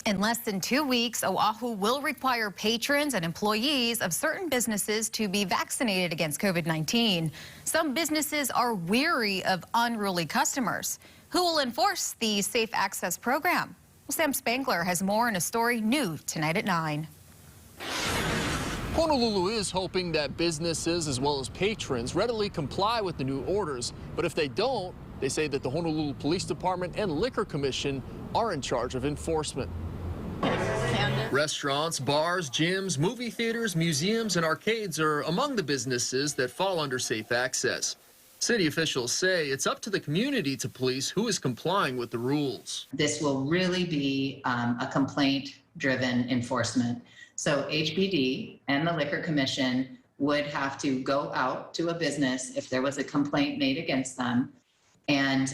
In less than 2 weeks, Oahu will require patrons and employees of certain businesses to be vaccinated against COVID-19. Some businesses are weary of unruly customers. Who will enforce the Safe Access program? Well, Sam Spangler has more in a story new tonight at 9. Honolulu is hoping that businesses as well as patrons readily comply with the new orders. But if they don't, they say that the Honolulu Police Department and Liquor Commission are in charge of enforcement. Restaurants, bars, gyms, movie theaters, museums, and arcades are among the businesses that fall under Safe Access. City officials say it's up to the community to police who is complying with the rules. This will really be a complaint-driven enforcement. So HPD and the Liquor Commission would have to go out to a business if there was a complaint made against them and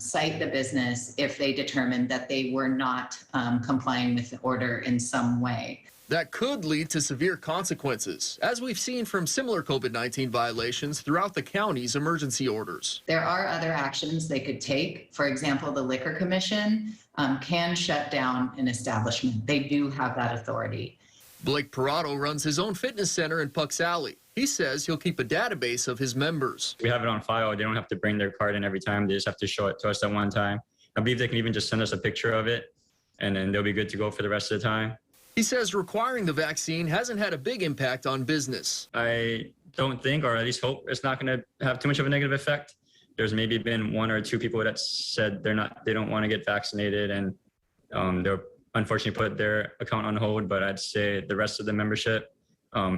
cite the business if they determined that they were not complying with the order in some way. That could lead to severe consequences, as we've seen from similar COVID-19 violations throughout the county's emergency orders. There are other actions they could take. For example, the Liquor Commission can shut down an establishment. They do have that authority. Blake Parado runs his own fitness center in Pucks Alley. He says he'll keep a database of his members. We have it on file. They don't have to bring their card in every time. They just have to show it to us at one time. I believe they can even just send us a picture of it, and then they'll be good to go for the rest of the time. He says requiring the vaccine hasn't had a big impact on business. I don't think, or at least hope, it's not going to have too much of a negative effect. There's maybe been 1 or 2 people that said they don't want to get vaccinated, and they'll unfortunately put their account on hold. But I'd say the rest of the membership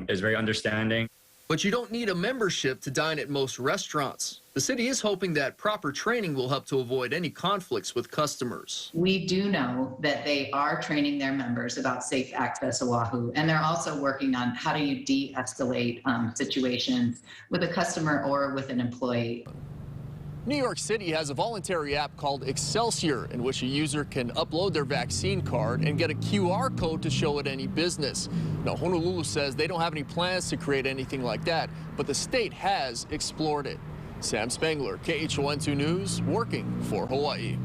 is very understanding. But you don't need a membership to dine at most restaurants. The city is hoping that proper training will help to avoid any conflicts with customers. We do know that they are training their members about Safe Access Oahu, and they're also working on how do you de-escalate situations with a customer or with an employee. New York City has a voluntary app called Excelsior, in which a user can upload their vaccine card and get a QR code to show at any business. Now, Honolulu says they don't have any plans to create anything like that, but the state has explored it. Sam Spangler, KHON2 News, working for Hawaii.